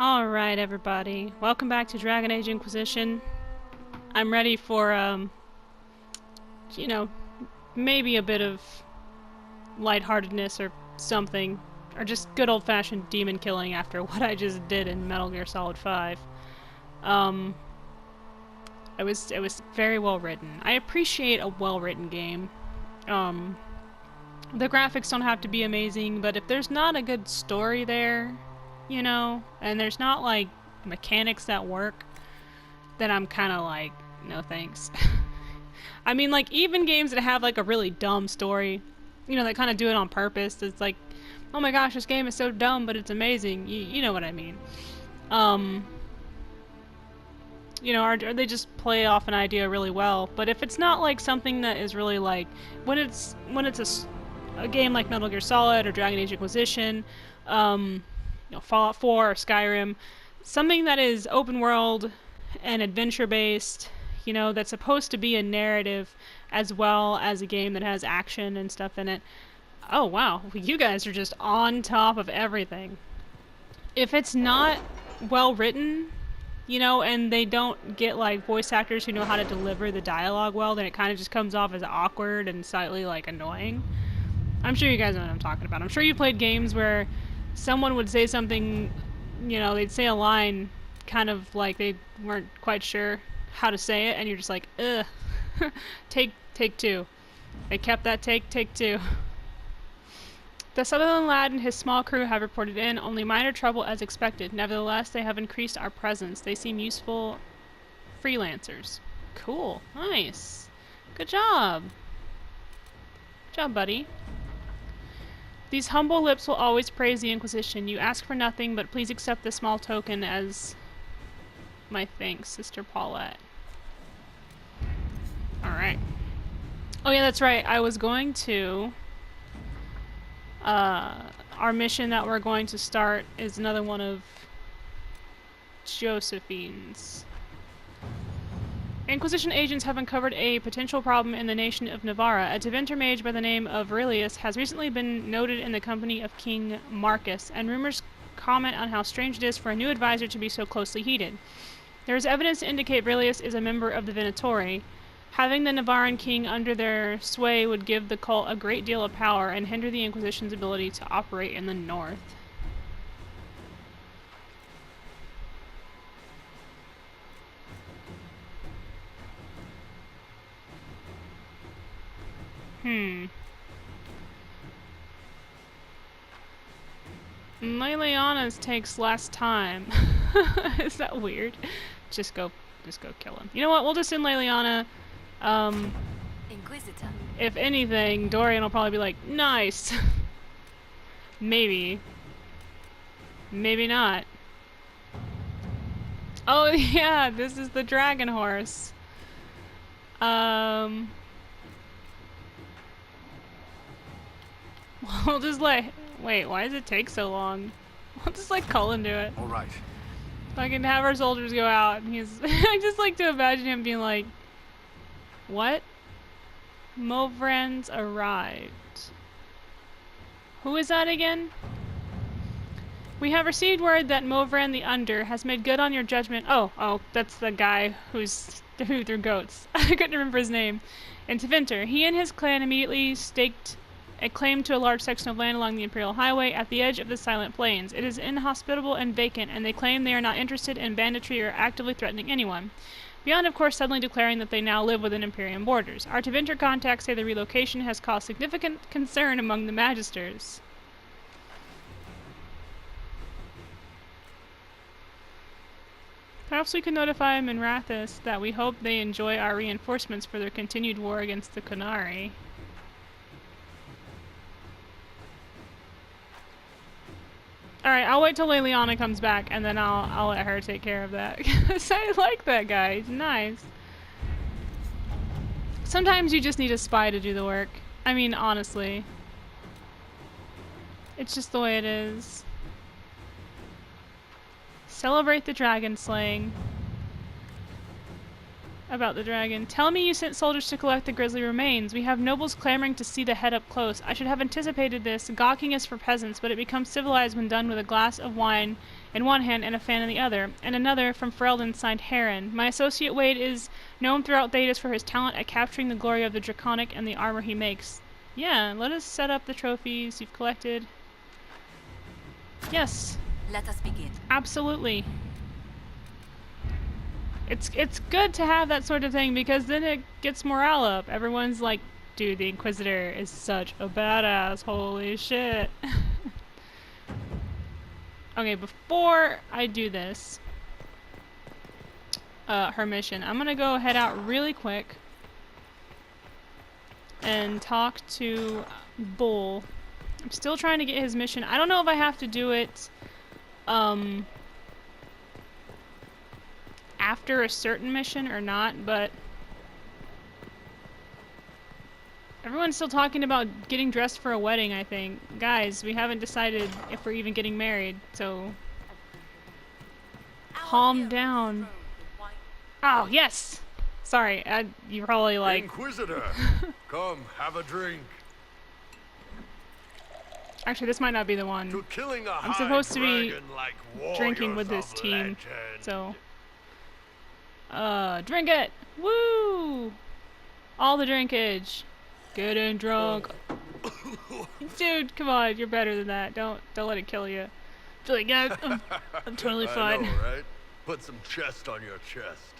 Alright, everybody. Welcome back to Dragon Age Inquisition. I'm ready for, you know, maybe a bit of lightheartedness or something. Or just good old-fashioned demon killing after what I just did in Metal Gear Solid 5. It was very well written. I appreciate a well-written game. The graphics don't have to be amazing, but if there's not a good story there, you know, and there's not, like, mechanics that work, then I'm kind of like, no thanks. I mean, like, even games that have, like, a really dumb story, you know, that kind of do it on purpose, it's like, oh my gosh, this game is so dumb, but it's amazing. You know what I mean. You know, or they just play off an idea really well. But if it's not, like, something that is really, like, when it's a game like Metal Gear Solid or Dragon Age Inquisition, you know, Fallout 4 or Skyrim, something that is open world and adventure based, you know, that's supposed to be a narrative as well as a game that has action and stuff in it. Oh wow, you guys are just on top of everything. If it's not well written, you know, and they don't get like voice actors who know how to deliver the dialogue well, then it kind of just comes off as awkward and slightly like annoying. I'm sure you guys know what I'm talking about. I'm sure you played games where someone would say something, you know, they'd say a line kind of like they weren't quite sure how to say it, and you're just like, ugh. take two. They kept that take two. The Sutherland lad and his small crew have reported in, only minor trouble as expected. Nevertheless, they have increased our presence. They seem useful freelancers. Cool. Nice. Good job. Good job, buddy. These humble lips will always praise the Inquisition. You ask for nothing, but please accept this small token as my thanks, Sister Paulette. Alright. Oh yeah, that's right. I was going to... our mission that we're going to start is another one of Josephine's. Inquisition agents have uncovered a potential problem in the nation of Navarra. A Tevinter mage by the name of Aurelius has recently been noted in the company of King Marcus, and rumors comment on how strange it is for a new advisor to be so closely heeded. There is evidence to indicate Aurelius is a member of the Venatori. Having the Navarran king under their sway would give the cult a great deal of power and hinder the Inquisition's ability to operate in the north. Leliana's takes less time. Is that weird? Just go kill him. You know what? We'll just send Leliana. Inquisitor. If anything, Dorian will probably be like, nice. Maybe. Maybe not. Oh yeah, this is the dragon horse. We'll just like, wait, why does it take so long? We'll just like call into it. All right. I can have our soldiers go out, and he's. I just like to imagine him being like, "What? Movrans arrived. Who is that again? We have received word that Movran the Under has made good on your judgment. Oh, that's the guy who threw goats. I couldn't remember his name. In Tevinter, he and his clan immediately staked a claim to a large section of land along the Imperial Highway at the edge of the Silent Plains. It is inhospitable and vacant, and they claim they are not interested in banditry or actively threatening anyone. Beyond, of course, suddenly declaring that they now live within Imperium borders. Our Tevinter contacts say the relocation has caused significant concern among the Magisters. Perhaps we could notify Minrathis that we hope they enjoy our reinforcements for their continued war against the Qunari. Alright, I'll wait till Leliana comes back, and then I'll let her take care of that. Because I like that guy. He's nice. Sometimes you just need a spy to do the work. I mean, honestly. It's just the way it is. Celebrate the dragon slaying. About the dragon. Tell me you sent soldiers to collect the grisly remains. We have nobles clamoring to see the head up close. I should have anticipated this. Gawking is for peasants, but it becomes civilized when done with a glass of wine in one hand and a fan in the other, and another from Ferelden signed Heron. My associate Wade is known throughout Thedas for his talent at capturing the glory of the Draconic and the armor he makes. Yeah, let us set up the trophies you've collected. Yes. Let us begin. Absolutely. It's good to have that sort of thing because then it gets morale up. Everyone's like, dude, the Inquisitor is such a badass. Holy shit. Okay, before I do this, her mission, I'm gonna go head out really quick and talk to Bull. I'm still trying to get his mission. I don't know if I have to do it, after a certain mission or not, but everyone's still talking about getting dressed for a wedding, I think. Guys, we haven't decided if we're even getting married, so calm down. Oh, yes! Sorry, you're probably like... Inquisitor! Come, have a drink. Actually, this might not be the one. To killing a I'm supposed to be like drinking with this team, legend. so... drink it! Woo! All the drinkage. Getting drunk. Dude, come on, you're better than that. Don't let it kill you. Feel like, yeah, I'm totally fine. I know, right? Put some chest on your chest.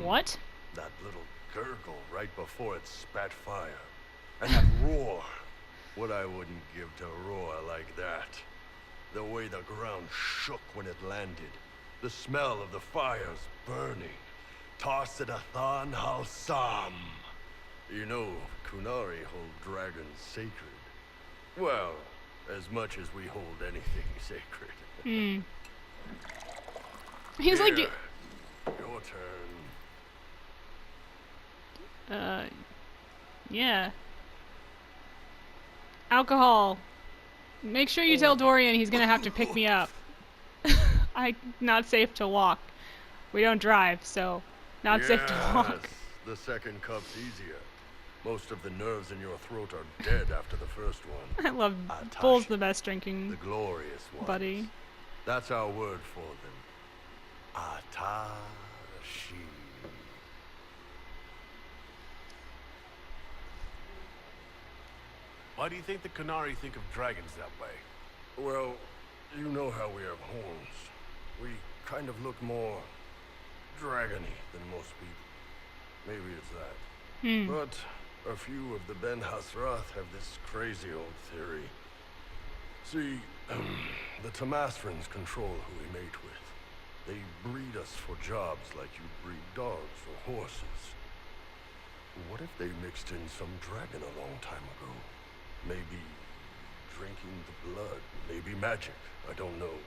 What? That little gurgle right before it spat fire. And that roar. What I wouldn't give to roar like that. The way the ground shook when it landed. The smell of the fires burning. Tarsidothan Halsam. You know, Kunari hold dragons sacred. Well, as much as we hold anything sacred. He's like... Your turn. Yeah. Alcohol. Make sure you tell Dorian he's gonna have to pick me up. Not safe to walk. We don't drive, so not safe to walk. The second cup's easier. Most of the nerves in your throat are dead after the first one. I love Bull's the best drinking the glorious ones. buddy. That's our word for them. Atashi. Why do you think the Kunari think of dragons that way? Well, you know how we have horns. We kind of look more dragony than most people. Maybe it's that. But a few of the Ben Hasrath have this crazy old theory. See, the Tamasrans control who we mate with. They breed us for jobs like you breed dogs or horses. What if they mixed in some dragon a long time ago? Maybe drinking the blood, maybe magic, I don't know.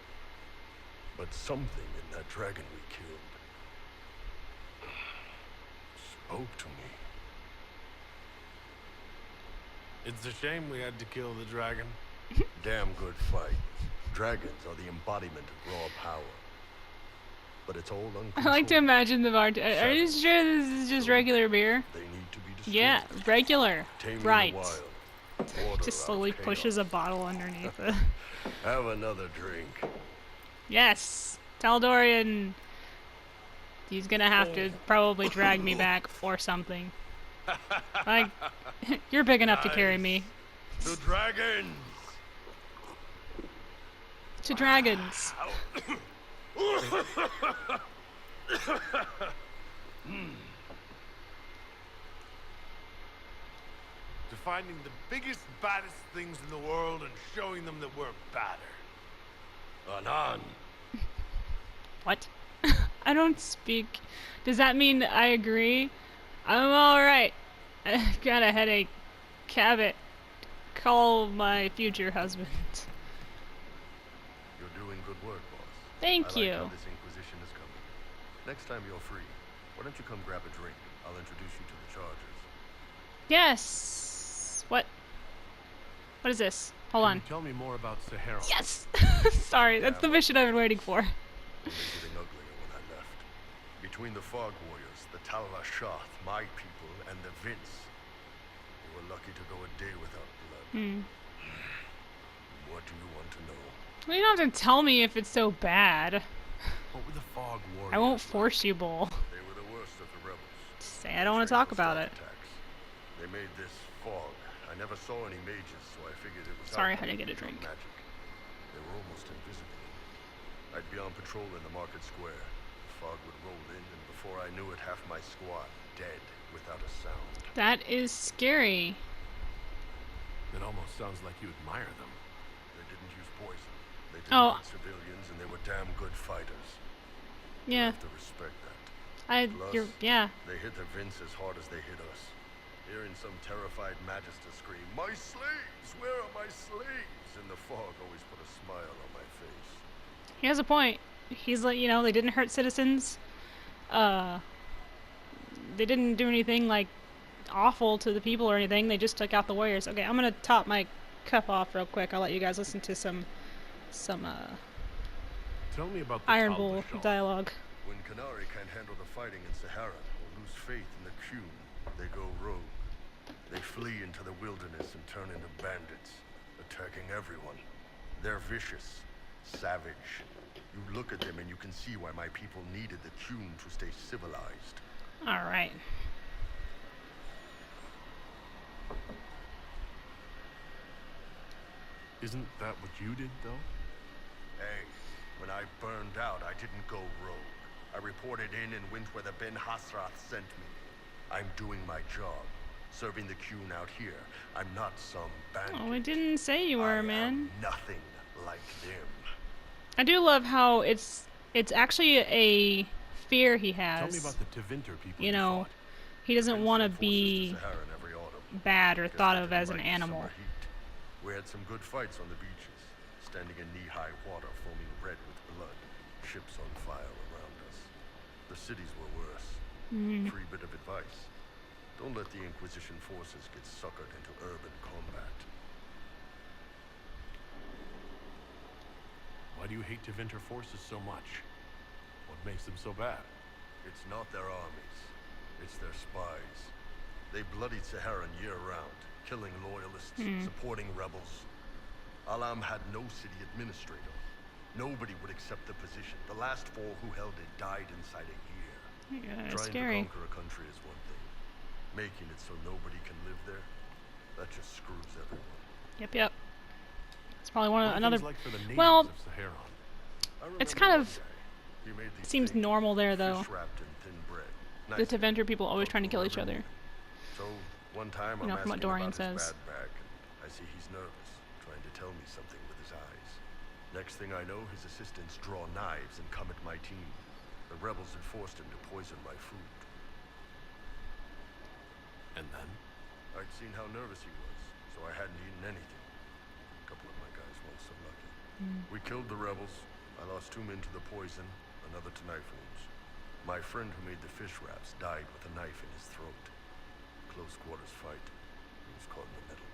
But something in that dragon we killed spoke to me. It's a shame we had to kill the dragon. Damn good fight. Dragons are the embodiment of raw power. But it's all I like to imagine the bartender. Are you sure this is just regular beer? They need to be destroyed. Yeah, regular. Taming Right. the wild. Order Just out slowly of chaos. pushes a bottle underneath it. Have another drink. Yes! Tell Dorian he's gonna have to probably drag me back or something. Like, you're big enough to carry me. The dragons! To dragons. To finding the biggest, baddest things in the world and showing them that we're badder. Anan. What? I don't speak. Does that mean I agree? I'm alright. I've got a headache. Cabot. Call my future husband. You're doing good work, boss. Thank I you. like how this Inquisition is coming. Next time you're free, why don't you come grab a drink? I'll introduce you to the Chargers. Yes! What? What is this? Hold on. Can you tell me more about Sahara? Yes! Sorry, that's the mission I've been waiting for. Only getting uglier when I left. Between the Fog Warriors, the Tal-Rashath, my people, and the Vince, we were lucky to go a day without blood. What do you want to know? Well, you don't have to tell me if it's so bad. What were the fog warriors I won't like? force you, Bull. They were the worst of the rebels. Say I don't want to talk about it. Attacks. They made this fog. I never saw any mages, so I figured it was Sorry, I had to get a drink. magic. They were almost invisible. I'd be on patrol in the market square. The fog would roll in, and before I knew it, half my squad dead without a sound. That is scary. It almost sounds like you admire them. They didn't use poison. They didn't Oh. hurt civilians, and they were damn good fighters. Yeah. You have to respect that. You're, yeah. They hit the Vince as hard as they hit us. Hearing some terrified Magister scream, "My slaves! Where are my slaves?" in the fog always put a smile on my face. He has a point. He's like, you know, they didn't hurt citizens. They didn't do anything, like, awful to the people or anything. They just took out the warriors. Okay, I'm gonna top my cup off real quick. I'll let you guys listen to some Tell me about the Iron Talbot Bull Shaw. dialogue. When Canary can't handle the fighting in Sahara or lose faith in the Qun, they go rogue. They flee into the wilderness and turn into bandits, attacking everyone. They're vicious, savage. You look at them and you can see why my people needed the Qun to stay civilized. All right. Isn't that what you did, though? Hey, when I burned out, I didn't go rogue. I reported in and went where the Ben Hasrath sent me. I'm doing my job, serving the Qun out here. I'm not some bandit. Oh, I didn't say you were, I man. am nothing like them. I do love how it's actually a fear he has. Tell me about the Tevinter people You know, fought. he doesn't Been want to sent forces be to Saharan every autumn. bad or Guess thought they of didn't as an like the animal. summer heat. We had some good fights on the beaches, standing in knee-high water, foaming red with blood, ships on fire around us. The cities were worse. Free bit of advice. Don't let the Inquisition forces get suckered into urban combat. Why do you hate Tevinter forces so much? What makes them so bad? It's not their armies. It's their spies. They bloodied Saharan year-round, killing loyalists, supporting rebels. Alam had no city administrator. Nobody would accept the position. The last four who held it died inside a year. Yeah, it's Trying scary. to conquer a country is one thing. Making it so nobody can live there, that just screws everyone. Yep. It's probably one What of are another. things like for the natives Well, of Saharan? I it's remember kind one of guy. He made these seems things, normal there though. fish wrapped in thin bread. The Nice guy. Tevinter people always trying to kill each Every other. morning. So one time You I'm know, from what asking Dorian about his says. bad back, and I see he's nervous, trying to tell me something with his eyes. Next thing I know, his assistants draw knives and come at my team. The rebels had forced him to poison my food. And then? I'd seen how nervous he was, so I hadn't eaten anything. A couple of my guys weren't so lucky. We killed the rebels. I lost 2 men to the poison, another to knife wounds. My friend who made the fish wraps died with a knife in his throat. Close quarters fight. He was caught in the middle.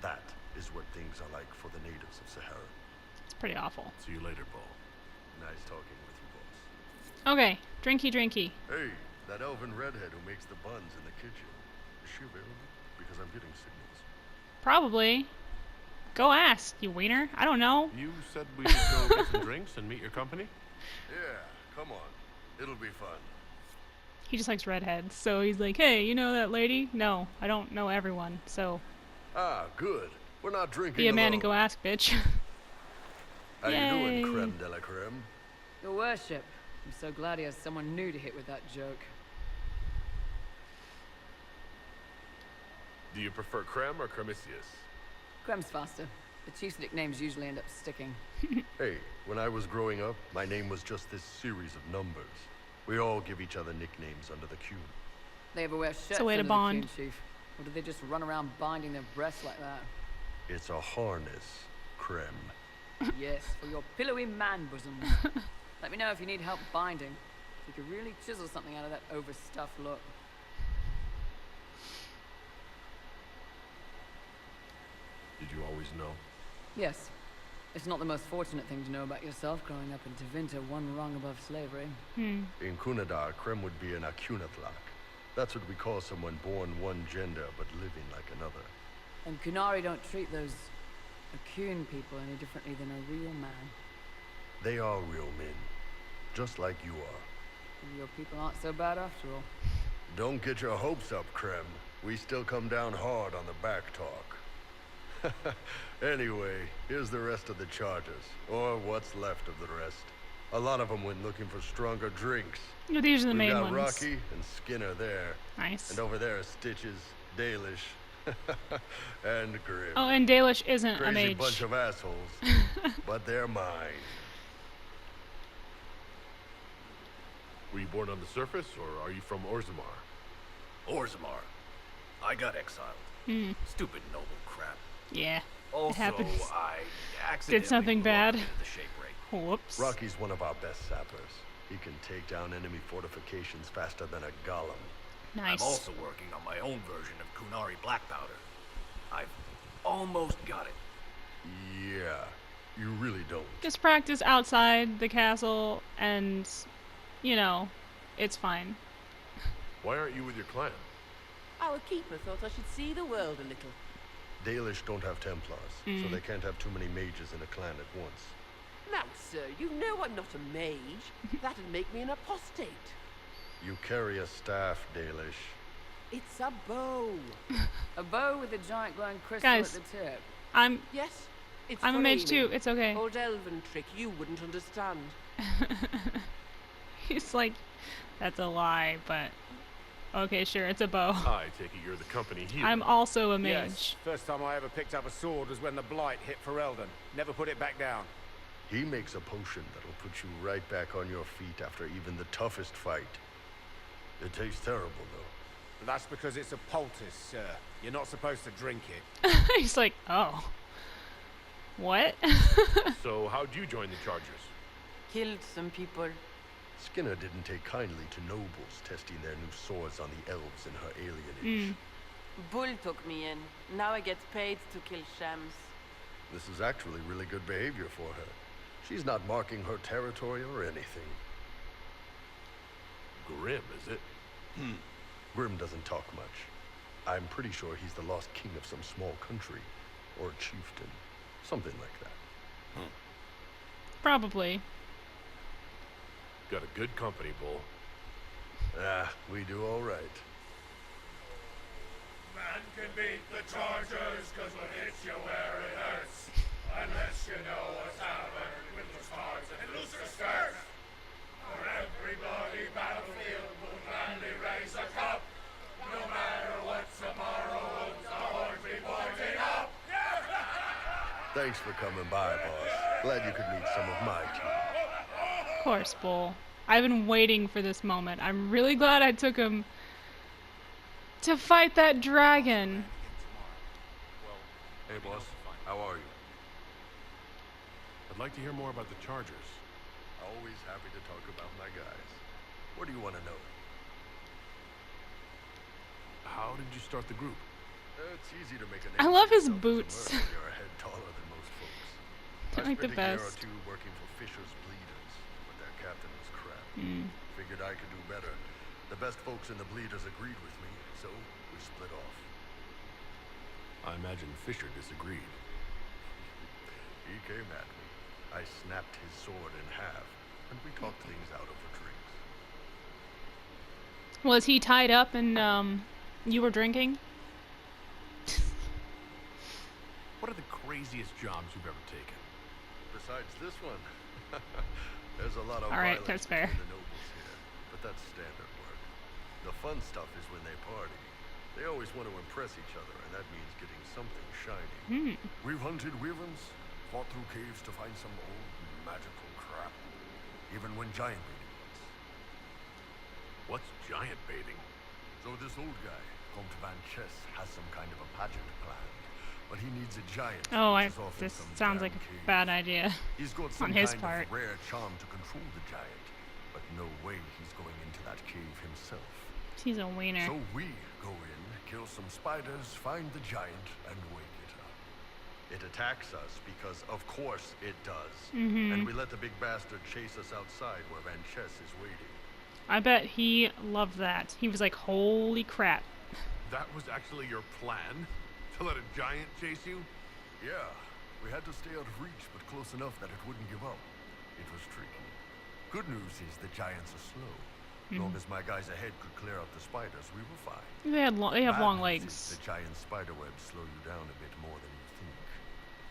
That is what things are like for the natives of Sahara. It's pretty awful. See you later, Bull. Nice talking with you, boss. Okay, drinky. Hey, that elven redhead who makes the buns in the kitchen. Is she available? Because I'm getting signals. Probably. Go ask, you wiener. I don't know. You said we should go get some drinks and meet your company? Yeah, come on. It'll be fun. He just likes redheads, so he's like, hey, you know that lady? No, I don't know everyone, so Ah, good. We're not drinking be a man alone. and go ask, bitch. How you doing, Yay. creme de la creme? Your worship, I'm so glad he has someone new to hit with that joke. Do you prefer Creme or Cremisius? Crem's faster. The chief's nicknames usually end up sticking. Hey, when I was growing up, my name was just this series of numbers. We all give each other nicknames under the Q. They ever wear shirts a way to under the bond. King, chief? Or do they just run around binding their breasts like that? It's a harness, creme. Yes, for your pillowy man bosoms. Let me know if you need help binding. You could really chisel something out of that overstuffed look. Did you always know? Yes. It's not the most fortunate thing to know about yourself growing up in Tevinter, one rung above slavery. In Kunadar, creme would be an Akunatlak. That's what we call someone born one gender but living like another. And Kunari don't treat those Coon people any differently than a real man. They are real men, just like you are. Maybe your people aren't so bad after all. Don't get your hopes up, Krem. We still come down hard on the back talk. Anyway, here's the rest of the charges, or what's left of the rest. A lot of them went looking for stronger drinks. No, these are the We main got ones. Rocky and Skinner there. Nice. And over there are Stitches, Dalish, and Grim. Oh, and Dalish isn't a Crazy mage. bunch of assholes, but they're mine. Were you born on the surface, or are you from Orzammar? Orzammar. I got exiled. Stupid noble crap. Yeah, it Also, happens. I accidentally something blew up bad. into the shape ray. Whoops. Rocky's one of our best sappers. He can take down enemy fortifications faster than a golem. Nice. I'm also working on my own version of Kunari black powder. I've almost got it. Yeah, you really don't. Just practice outside the castle, and, you know, it's fine. Why aren't you with your clan? Our keeper thought I should see the world a little. Dalish don't have Templars, so they can't have too many mages in a clan at once. Now, sir, you know I'm not a mage. That'd make me an apostate. You carry a staff, Dalish. It's a bow. A bow with a giant glowing crystal Guys. at the tip. Yes, it's I'm a for mage too, aiming. it's okay. Old elven trick you wouldn't understand. He's like, that's a lie, but okay, sure, it's a bow. I take it you're the company healer. I'm also a mage. Yes, first time I ever picked up a sword was when the Blight hit Ferelden. Never put it back down. He makes a potion that'll put you right back on your feet after even the toughest fight. It tastes terrible, though. That's because it's a poultice, sir. You're not supposed to drink it. He's like, oh. What? So how'd you join the Chargers? Killed some people. Skinner didn't take kindly to nobles testing their new swords on the elves in her alienage. Bull took me in. Now I get paid to kill shams. This is actually really good behavior for her. She's not marking her territory or anything. Grim, is it? Grim doesn't talk much. I'm pretty sure he's the lost king of some small country, or a chieftain, something like that. Probably. Got a good company, Bull. We do all right. Man can beat the Chargers, cause what hits you where it hurts. Unless you know what's happened with those cards and looser skirts. For every bloody battlefield will gladly raise a cup. No matter what tomorrow holds, the horns be pointing up. Thanks for coming by, boss. Glad you could meet some of my team. Of course, Bull. I've been waiting for this moment. I'm really glad I took him to fight that dragon. Hey, boss. How are you? I'd like to hear more about the Chargers. Always happy to talk about my guys. What do you want to know? How did you start the group? It's easy to make a I name love for his yourself as a boots. merc when you're a head taller than most folks. They're I like the spent a year or best. two working for Fisher's Bleeders, but their captain was crap. Figured I could do better. The best folks in the Bleeders agreed with me, so we split off. I imagine Fisher disagreed. He came at me. I snapped his sword in half, and we talked things out over drinks. Was he tied up and you were drinking? What are the craziest jobs you've ever taken? Besides this one, there's a lot of All right, violence that's fair. between the nobles here, but that's standard work. The fun stuff is when they party. They always want to impress each other, and that means getting something shiny. We've hunted wyverns, fought through caves to find some old magical crap. Even when giant bathing once. What's giant bathing? So this old guy, Comte Van Chess, has some kind of a pageant planned, but he needs a giant. Oh, which is off in this some sounds damn like a cave. bad idea. He's got some on his kind part. of rare charm to control the giant, but no way he's going into that cave himself. He's a wiener. So we go in, kill some spiders, find the giant, and wake it up. It attacks us because, of course, it does. And we let the big bastard chase us outside where Van Chess is waiting. I bet he loved that. He was like, holy crap. That was actually your plan? To let a giant chase you? Yeah, We had to stay out of reach, but close enough that it wouldn't give up. It was tricky. Good news is the giants are slow. Long as my guys ahead could clear out the spiders, we were fine. They have long Bad news legs. is the giant spider webs slow you down a bit more than you think.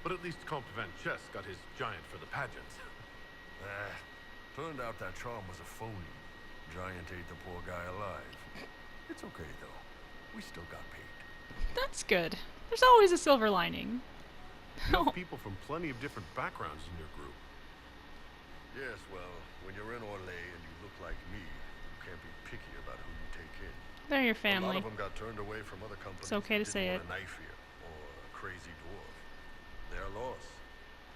But at least Comte Van Chess got his giant for the pageant. Turned out that charm was a phony. Giant ate the poor guy alive. It's okay, though. We still got paid. That's good. There's always a silver lining. You have people from plenty of different backgrounds in your group. Yes, well, when you're in Orlais and you look like me, you can't be picky about who you take in. They're your A family. lot of them got turned away from other companies. It's okay to that say didn't it. want a knife here, or a crazy dwarf. Their loss.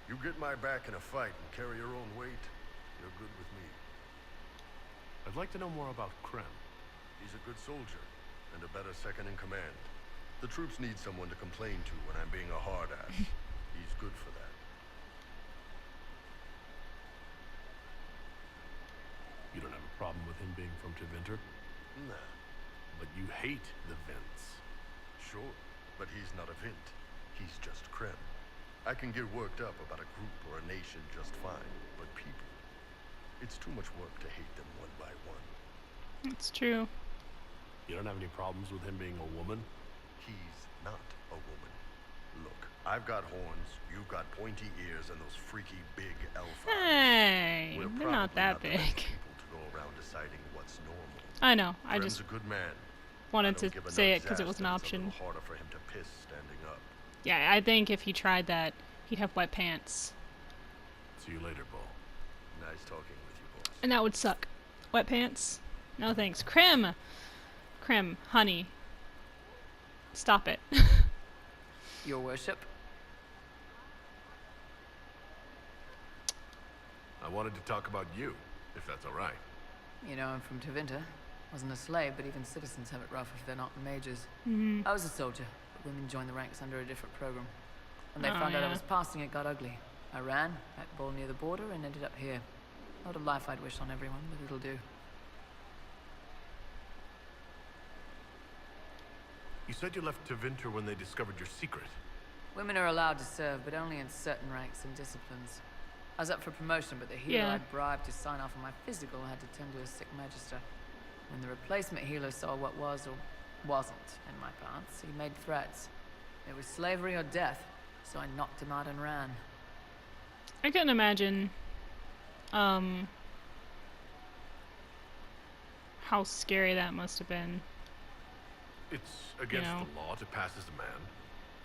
You get my back in a fight and carry your own weight, you're good with me. I'd like to know more about Krem. He's a good soldier, and a better second in command. The troops need someone to complain to when I'm being a hard ass. He's good for that. You don't have a problem with him being from Tevinter? Nah, But you hate the Vints. sure, but he's not a Vint. He's just Krem. I can get worked up about a group or a nation just fine, but people, it's too much work to hate them one by one. It's true. You don't have any problems with him being a woman? He's not a woman. Look, I've got horns, you've got pointy ears, and those freaky big elf eyes. Hey, We're they're not probably that the best big. people to go around deciding what's normal. I know. I Krem's just a good man. wanted I don't to give a say nut's it because it ass was an that option. It's a little harder for him to piss standing up. Yeah, I think if he tried that, he'd have wet pants. See you later, Bull. Nice talking with you, boss. And that would suck. Wet pants? No thanks. Krem! Krem, honey. Stop it. Your worship. I wanted to talk about you, if that's all right. You know, I'm from Tevinter. Wasn't a slave, but even citizens have it rough if they're not mages. I was a soldier, but women joined the ranks under a different program. When they Oh, found out I yeah. was passing, it got ugly. I ran, met Bull near the border, and ended up here. Not a life I'd wish on everyone, but it'll do. You said you left Tevinter when they discovered your secret. Women are allowed to serve, but only in certain ranks and disciplines. I was up for promotion, but the healer Yeah. I'd bribed to sign off on my physical had to tend to a sick magister. When the replacement healer saw what was or wasn't in my pants, he made threats. It was slavery or death, so I knocked him out and ran. I couldn't imagine, how scary that must have been. It's against know. the law to pass as a man.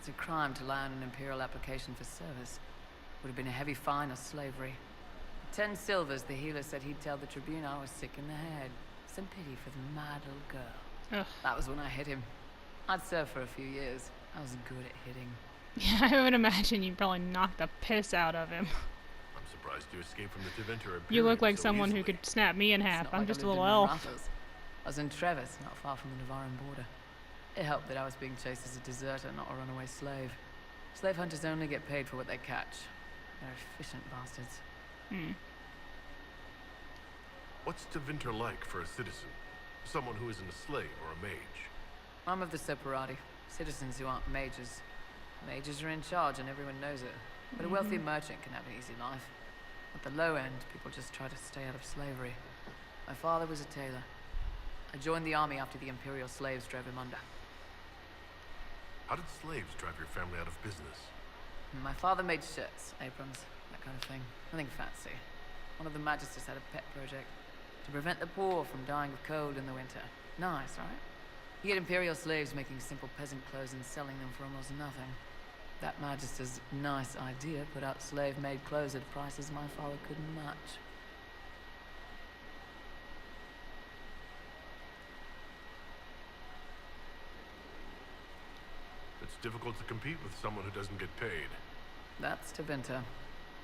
It's a crime to lie on an imperial application for service. Would have been a heavy fine or slavery. 10 silvers, the healer said he'd tell the tribune I was sick in the head. Some pity for the mad little girl. Ugh. That was when I hit him. I'd served for a few years. I was good at hitting. Yeah, I would imagine you probably knocked the piss out of him. I'm surprised you escaped from the Tevinter Imperium You look like so someone who easily. could snap me in It's half. not I'm like I just a lived little in elf. Rathos. I was in Trevis, not far from the Navarran border. It helped that I was being chased as a deserter, not a runaway slave. Slave hunters only get paid for what they catch. They're efficient bastards. What's Tevinter like for a citizen? Someone who isn't a slave or a mage? I'm of the Separati, citizens who aren't mages. Mages are in charge and everyone knows it. But a wealthy merchant can have an easy life. At the low end, people just try to stay out of slavery. My father was a tailor. I joined the army after the imperial slaves drove him under. How did slaves drive your family out of business? My father made shirts, aprons, that kind of thing. Nothing fancy. One of the magisters had a pet project to prevent the poor from dying of cold in the winter. Nice, right? He had imperial slaves making simple peasant clothes and selling them for almost nothing. That magister's nice idea put out slave-made clothes at prices my father couldn't match. It's difficult to compete with someone who doesn't get paid. That's Tevinter.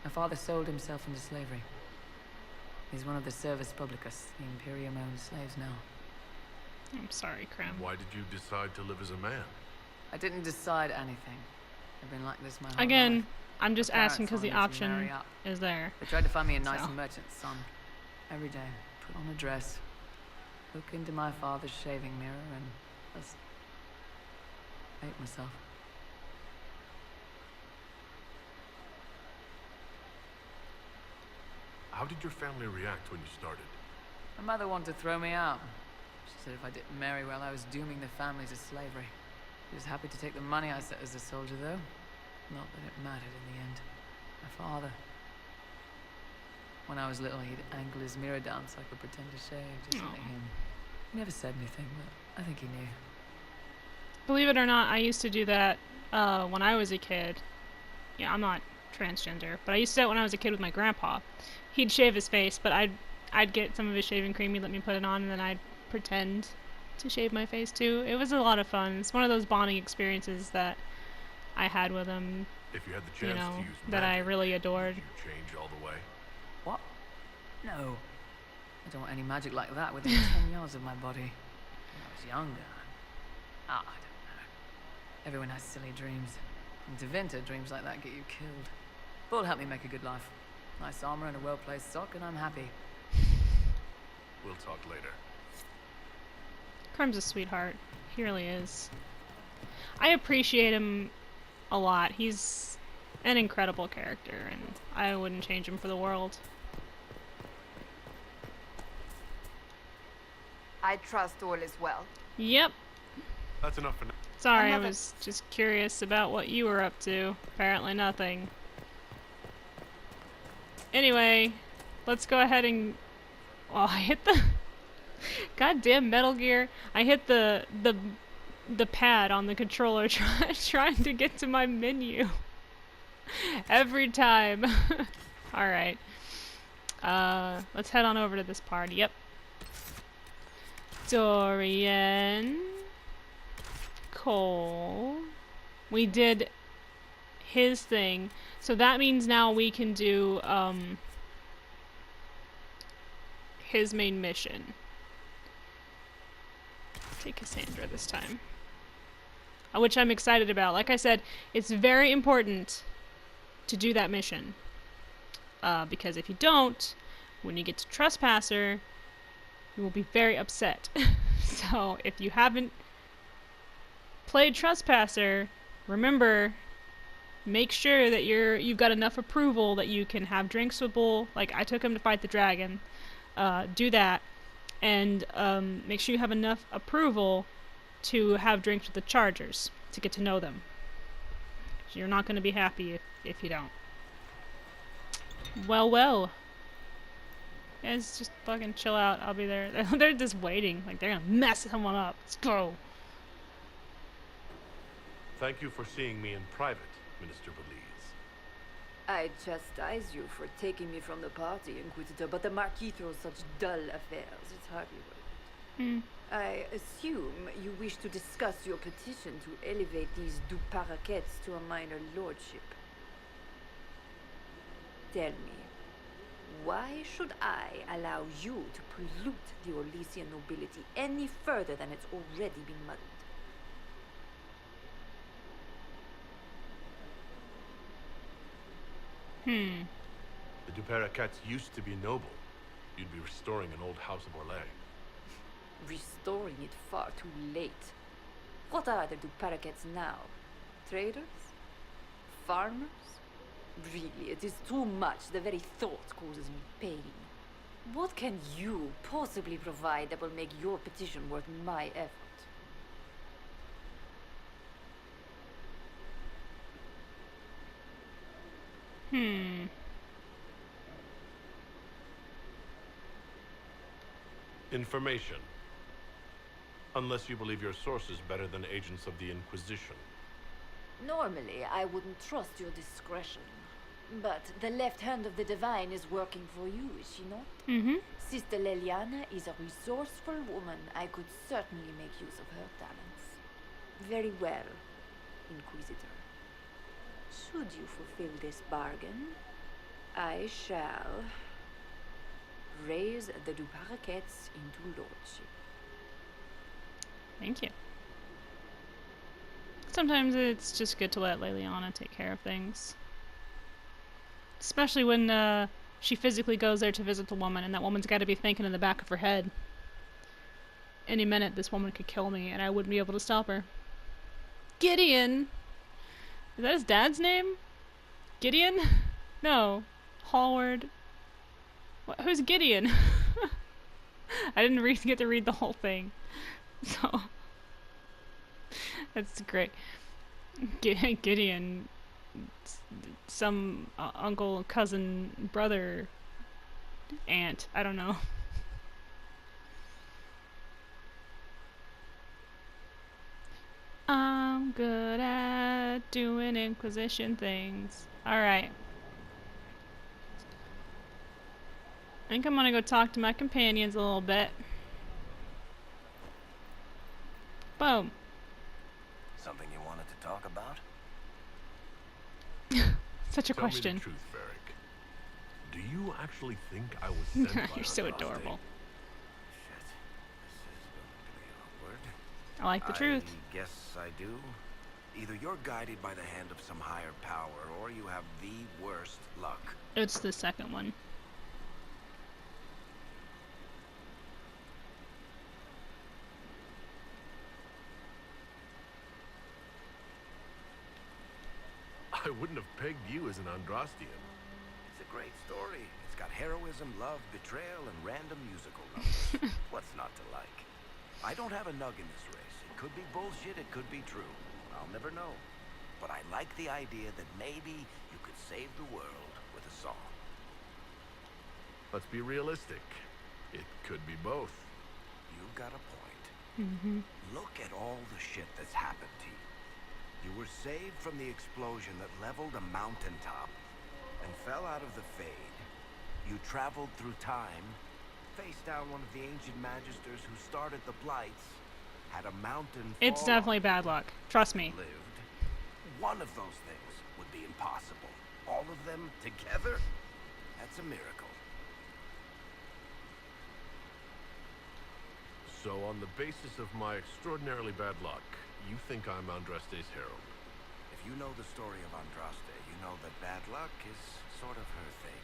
My father sold himself into slavery. He's one of the Servus Publicus, the Imperium-owned slaves now. I'm sorry, Krem. Why did you decide to live as a man? I didn't decide anything. I've been like this my whole Again, life. I'm just My asking parents because the wanted me to option marry up. is there. They tried to find me a nice So. merchant's son. Every day, put on a dress, look into my father's shaving mirror, and just hate myself. How did your family react when you started? My mother wanted to throw me out. She said if I didn't marry well, I was dooming the family to slavery. She was happy to take the money I set as a soldier, though. Not that it mattered in the end. My father. When I was little, he'd angle his mirror down so I could pretend to shave, just like him. He never said anything, but I think he knew. Believe it or not, I used to do that when I was a kid. Yeah, I'm not transgender, but I used to do it when I was a kid with my grandpa. He'd shave his face, but I'd get some of his shaving cream, he'd let me put it on, and then I'd pretend to shave my face too. It was a lot of fun. It's one of those bonding experiences that I had with him, If you had the chance to use that I magic, really adored. would you change all the way? What? No. I don't want any magic like that within 10 yards of my body. When I was younger, I don't know. Everyone has silly dreams. And to Vinter, dreams like that get you killed. Bull helped me make a good life. Nice armor and a well-placed sock, and I'm happy. We'll talk later. Crim's a sweetheart. He really is. I appreciate him a lot. He's an incredible character, and I wouldn't change him for the world. I trust all is well. Yep. That's enough for now. Sorry, I was just curious about what you were up to. Apparently nothing. Anyway, let's go ahead and... Oh, I hit the... Goddamn Metal Gear. I hit the pad on the controller trying to get to my menu. Every time. Alright. Let's head on over to this party. Yep. Dorian. Cole. We did his thing. So that means now we can do his main mission. Take Cassandra this time. Which I'm excited about. Like I said, it's very important to do that mission. Because if you don't, when you get to Trespasser, you will be very upset. So if you haven't played Trespasser, remember, make sure that you've got enough approval that you can have drinks with Bull. Like I took him to fight the dragon. Do that. And make sure you have enough approval to have drinks with the Chargers to get to know them. You're not going to be happy if you don't. Well. Guys, just fucking chill out. I'll be there. They're just waiting. Like, they're going to mess someone up. Let's go. Thank you for seeing me in private, Minister Belize. I chastise you for taking me from the party, Inquisitor, but the Marquis throws such dull affairs. It's hardly worth it. I assume you wish to discuss your petition to elevate these du Paraquets to a minor lordship. Tell me, why should I allow you to pollute the Orlesian nobility any further than it's already been muddied? The Duperacats used to be noble. You'd be restoring an old house of Orlais. Restoring it far too late. What are the Duperacats now? Traders? Farmers? Really, it is too much. The very thought causes me pain. What can you possibly provide that will make your petition worth my effort? Information. Unless you believe your sources better than agents of the Inquisition. Normally, I wouldn't trust your discretion. But the left hand of the divine is working for you, is she not? Mm-hmm. Sister Leliana is a resourceful woman. I could certainly make use of her talents. Very well, Inquisitor. Should you fulfill this bargain, I shall raise the Duparquets into lordship. Thank you. Sometimes it's just good to let Leliana take care of things. Especially when she physically goes there to visit the woman, and that woman's got to be thinking in the back of her head, any minute this woman could kill me and I wouldn't be able to stop her. Gideon! Is that his dad's name? Gideon? No. Hallward. Who's Gideon? I didn't get to read the whole thing, so that's great. Gideon, some uncle, cousin, brother, aunt. I don't know. I'm good at doing Inquisition things. Alright. I think I'm gonna go talk to my companions a little bit. Boom. Something you wanted to talk about? Such a Tell question. me the truth, Varric. Do you actually think I was sent by You're so Andraste? adorable. Shit. This is going to be awkward. I like the truth. I guess I do. Either you're guided by the hand of some higher power, or you have the worst luck. It's the second one. I wouldn't have pegged you as an Andrastian. It's a great story. It's got heroism, love, betrayal, and random musical numbers. What's not to like? I don't have a nug in this race. It could be bullshit, it could be true. I'll never know. But I like the idea that maybe you could save the world with a song. Let's be realistic. It could be both. You've got a point. Mm-hmm. Look at all the shit that's happened to you. You were saved from the explosion that leveled a mountaintop and fell out of the Fade. You traveled through time, faced down one of the ancient magisters who started the Blights, had a mountain It's fall definitely on bad luck. Trust me. you, lived. One of those things would be impossible. All of them together? That's a miracle. So on the basis of my extraordinarily bad luck, you think I'm Andraste's herald? If you know the story of Andraste, you know that bad luck is sort of her thing.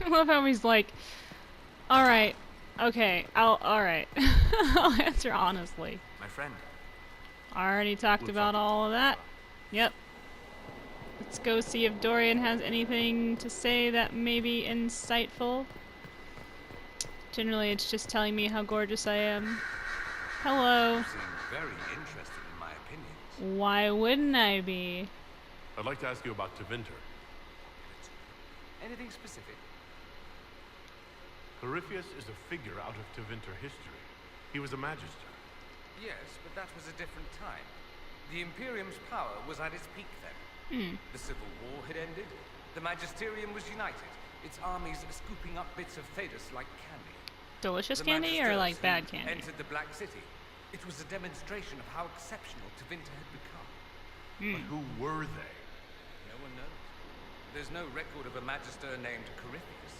I love how he's like, alright, okay, alright. I'll answer honestly. My friend. I already talked Looks about like all of that. Yep. Let's go see if Dorian has anything to say that may be insightful. Generally, it's just telling me how gorgeous I am. Hello. You seem very interested in my opinions. Why wouldn't I be? I'd like to ask you about Tevinter. Anything specific? Corypheus is a figure out of Tevinter history. He was a magister. Yes, but that was a different time. The Imperium's power was at its peak then. The Civil War had ended. The Magisterium was united. Its armies scooping up bits of Thedas like candy. Delicious The candy or Magisters like bad who candy? entered the Black City. It was a demonstration of how exceptional Tevinter had become. But who were they? No one knows. There's no record of a Magister named Corypheus.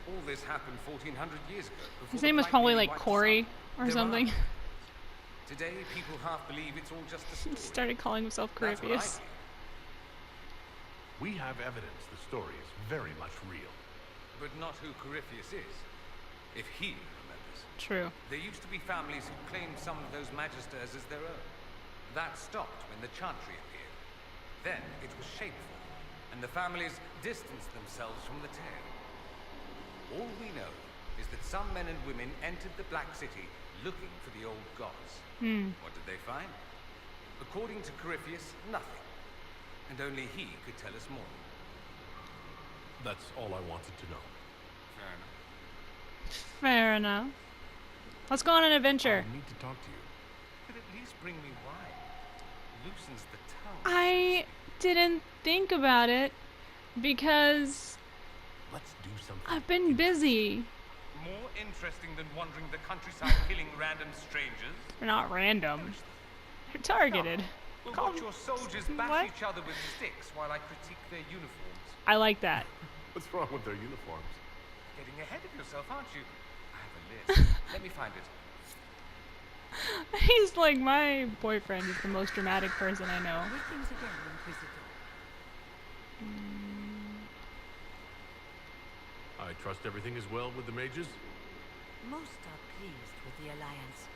All this happened 1400 years ago. His name was probably like Corey or There something. are. Today, people half believe it's all just a story. Started calling himself That's what I Corypheus. believe. We have evidence the story is very much real. But not who Corypheus is. If he remembers. True. There used to be families who claimed some of those magisters as their own. That stopped when the Chantry appeared. Then it was shameful, and the families distanced themselves from the tale. All we know is that some men and women entered the Black City looking for the old gods. What did they find? According to Corypheus, nothing. And only he could tell us more. That's all I wanted to know. Fair enough. Fair enough. Let's go on an adventure. I need to talk to you. Could at least bring me wine. Loosens the tongue. I didn't think about it because Let's do something. I've been busy. More interesting than wandering the countryside killing random strangers. They're not random. They're targeted. We'll Call- watch your soldiers bash What? each other with sticks while I critique their uniforms. I like that. What's wrong with their uniforms? Getting ahead of yourself, aren't you? I have a list. Let me find it. He's like, my boyfriend is the most dramatic person I know. Greetings again, Inquisitor. I trust everything is well with the mages? Most are pleased with the alliance,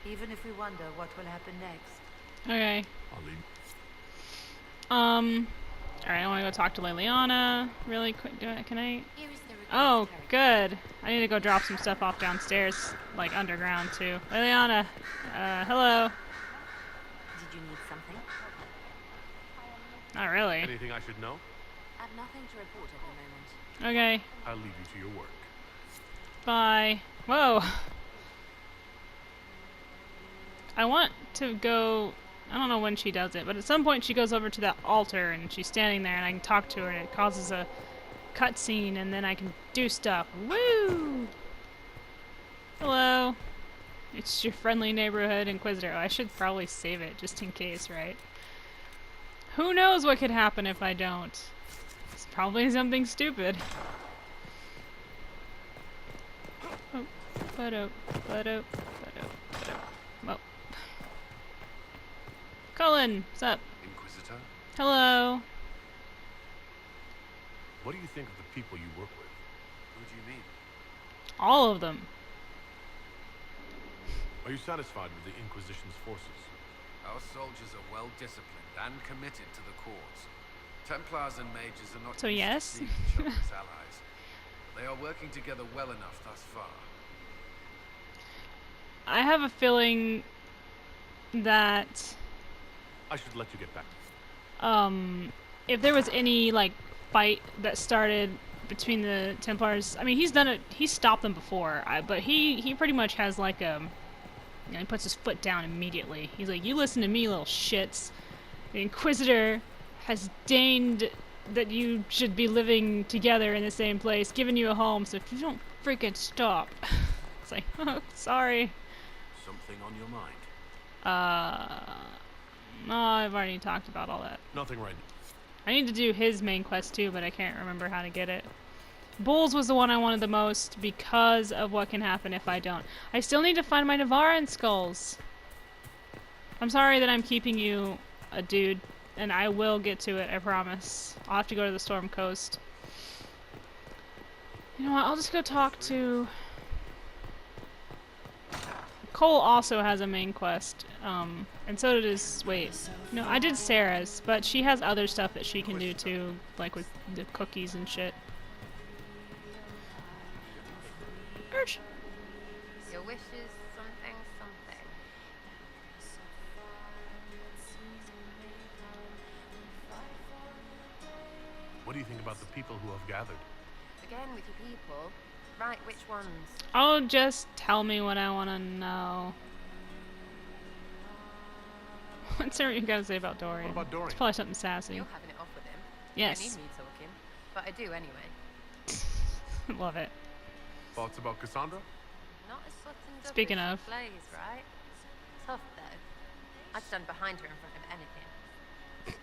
even if we wonder what will happen next. Okay. I'll leave. Alright, I want to go talk to Liliana really quick. Can I? Here is the request, Oh, Harry. good. I need to go drop some stuff off downstairs, like underground too. Liliana, hello. Did you need something? Not really. Anything I should know? I've nothing to report at the moment. Okay, I'll leave you to your work. bye. Whoa. I want to go. I don't know when she does it, but at some point she goes over to that altar and she's standing there and I can talk to her and it causes a cutscene and then I can do stuff. Woo! Hello. It's your friendly neighborhood Inquisitor. Oh, I should probably save it just in case, right? Who knows what could happen if I don't? It's probably something stupid. Oh, photo. Whoa. Cullen, what's up? Inquisitor? Hello. What do you think of the people you work with? Who do you mean? All of them. Are you satisfied with the Inquisition's forces? Our soldiers are well disciplined and committed to the cause. Templars and mages are not So used yes? to seeing each other as allies. They are working together well enough thus far. I have a feeling that I should let you get back. if there was any like fight that started between the Templars, I mean he's done it. He's stopped them before, but he pretty much has like you know, he puts his foot down immediately. He's like, "You listen to me, little shits. The Inquisitor has deigned that you should be living together in the same place, giving you a home. So if you don't freaking stop," it's like, "Oh, sorry." Something on your mind? No, I've already talked about all that. Nothing right. I need to do his main quest too, but I can't remember how to get it. Bulls was the one I wanted the most because of what can happen if I don't. I still need to find my Navaran skulls. I'm sorry that I'm keeping you a dude, and I will get to it, I promise. I'll have to go to the Storm Coast. You know what, I'll just go talk to... Cole also has a main quest, and so does... Wait, no, I did Sarah's, but she has other stuff that she can do too, like with the cookies and shit. Urge. Your wish is something, something. What do you think about the people who have gathered? Again with your people. Right, which ones? Oh, just tell me what I want to know. What's there you gotta say about Dorian? What about Dorian? It's probably something sassy. You're having it off with him. Yes. You don't need me talking, but I do anyway. Love it. Thoughts about Cassandra? Not as buttoned up Speaking as of. she plays, right? Tough though. I'd stand behind her in front of anything.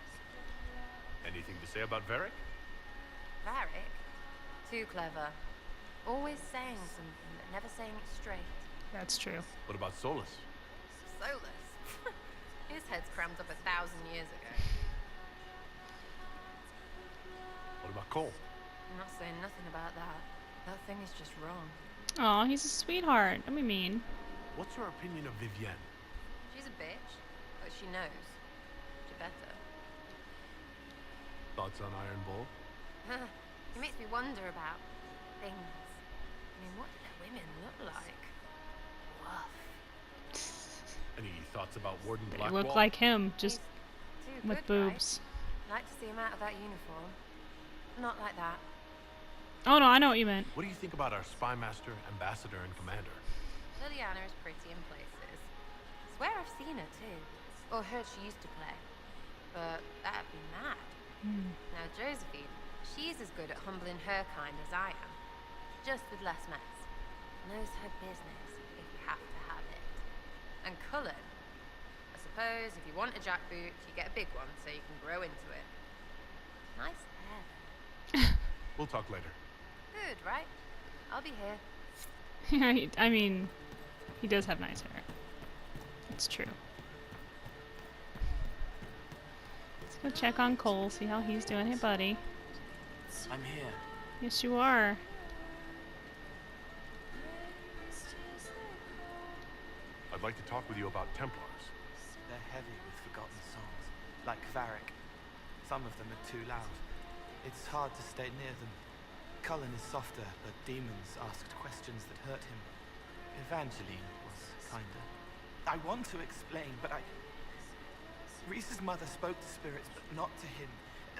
Anything to say about Varric? Varric? Too clever. Always saying something, but never saying it straight. That's true. What about Solus? Soulless. His head's crammed up 1,000 years ago. What about Cole? I'm not saying nothing about that. That thing is just wrong. Aw, he's a sweetheart. Don't be mean. What's your opinion of Vivienne? She's a bitch, but she knows. She better. Thoughts on Iron Bull? He makes me wonder about things. I mean, what do their women look like? Woof. Any thoughts about Warden They Blackwall? look like him, just He's too with good, boobs. right? Like to see him out of that uniform. Not like that. Oh no, I know what you meant. What do you think about our spy master, ambassador, and commander? Liliana is pretty in places. Swear I've seen her too. Or heard she used to play. But that'd be mad. Now Josephine, she's as good at humbling her kind as I am. Just with less mess. Knows her business if you have to have it. And Cullen, I suppose if you want a jackboot, you get a big one so you can grow into it. Nice hair. We'll talk later. Good, right? I'll be here. Yeah, I mean, he does have nice hair. It's true. Let's go check on Cole, see how he's doing. Hey, buddy. I'm here. Yes, you are. I'd like to talk with you about Templars. They're heavy with forgotten souls, like Varric. Some of them are too loud. It's hard to stay near them. Cullen is softer, but demons asked questions that hurt him. Evangeline was kinder. I want to explain, but Reese's mother spoke to spirits, but not to him.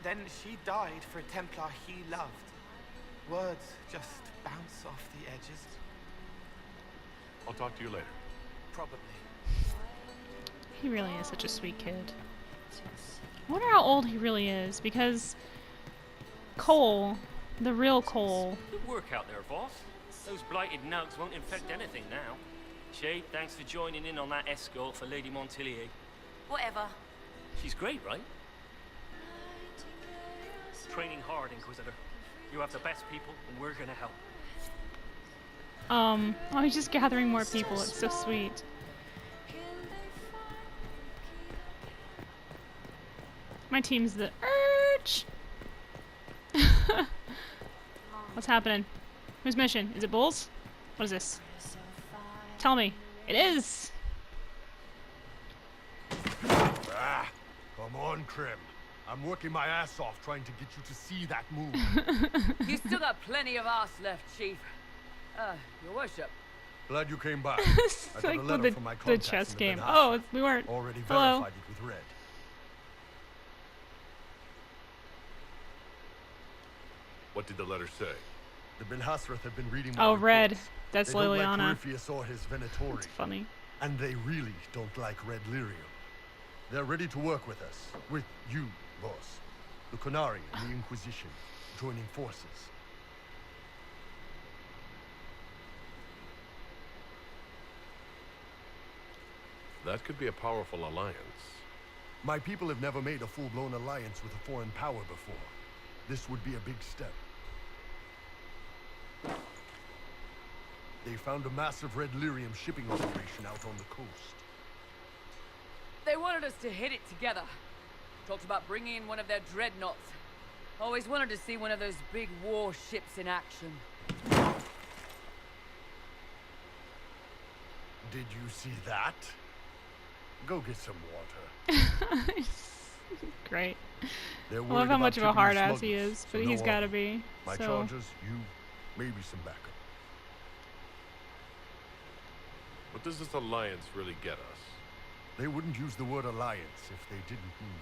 Then she died for a Templar he loved. Words just bounce off the edges. I'll talk to you later. Probably. He really is such a sweet kid. I wonder how old he really is, because Cole, the real Cole... Good work out there, boss. Those blighted nugs won't infect anything now. Shay, thanks for joining in on that escort for Lady Montilier. Whatever. She's great, right? Training hard, Inquisitor. You have the best people, and we're gonna help. Oh, he's just gathering more people. It's so sweet. My team's the Urge. What's happening? Whose mission? Is it Bulls? What is this? Tell me. It is! Ah, come on, Krim. I'm working my ass off trying to get you to see that move. You still got plenty of arse left, Chief. Your worship. Glad you came back. It's I got like a letter with from my the contacts chess in the game. Ben Oh, we weren't. already Hello. verified it with Red. What did the letter say? The Ben Hasrath have been reading my Oh, reports. Red. That's They don't Liliana. like Corypheus or his Venatori. That's funny. And they really don't like Red Lyrium. They're ready to work with us. With you, boss. The Qunari and the Inquisition joining forces. That could be a powerful alliance. My people have never made a full-blown alliance with a foreign power before. This would be a big step. They found a massive Red Lyrium shipping operation out on the coast. They wanted us to hit it together. Talked about bringing in one of their dreadnoughts. Always wanted to see one of those big warships in action. Did you see that? Go get some water. Great. They're I love worried how about much of a tipping hard you ass he smugglers, is, so but no he's gotta harm. be. My So charges, you, maybe some backup. What does this alliance really get us? They wouldn't use the word alliance if they didn't mean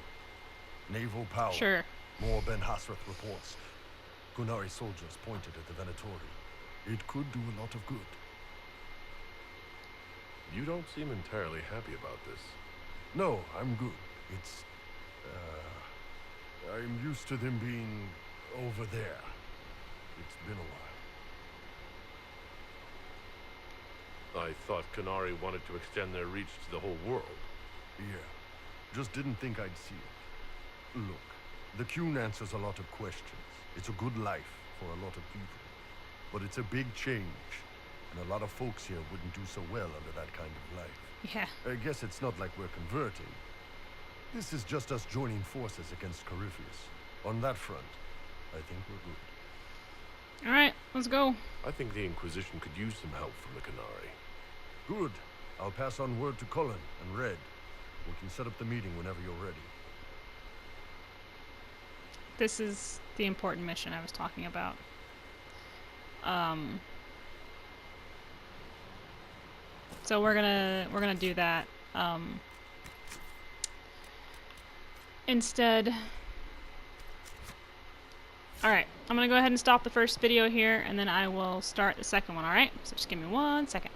it. Naval power. Sure. More Ben Hasrath reports. Qunari soldiers pointed at the Venatori. It could do a lot of good. You don't seem entirely happy about this. No, I'm good. It's... I'm used to them being over there. It's been a while. I thought Qunari wanted to extend their reach to the whole world. Yeah. Just didn't think I'd see it. Look, the Qun answers a lot of questions. It's a good life for a lot of people. But it's a big change. And a lot of folks here wouldn't do so well under that kind of life. Yeah. I guess it's not like we're converting. This is just us joining forces against Corypheus. On that front, I think we're good. Alright, let's go. I think the Inquisition could use some help from the Qunari. Good. I'll pass on word to Cullen and Red. We can set up the meeting whenever you're ready. This is the important mission I was talking about. So we're gonna do that. Instead. Alright, I'm gonna go ahead and stop the first video here, and then I will start the second one, alright? So just give me 1 second.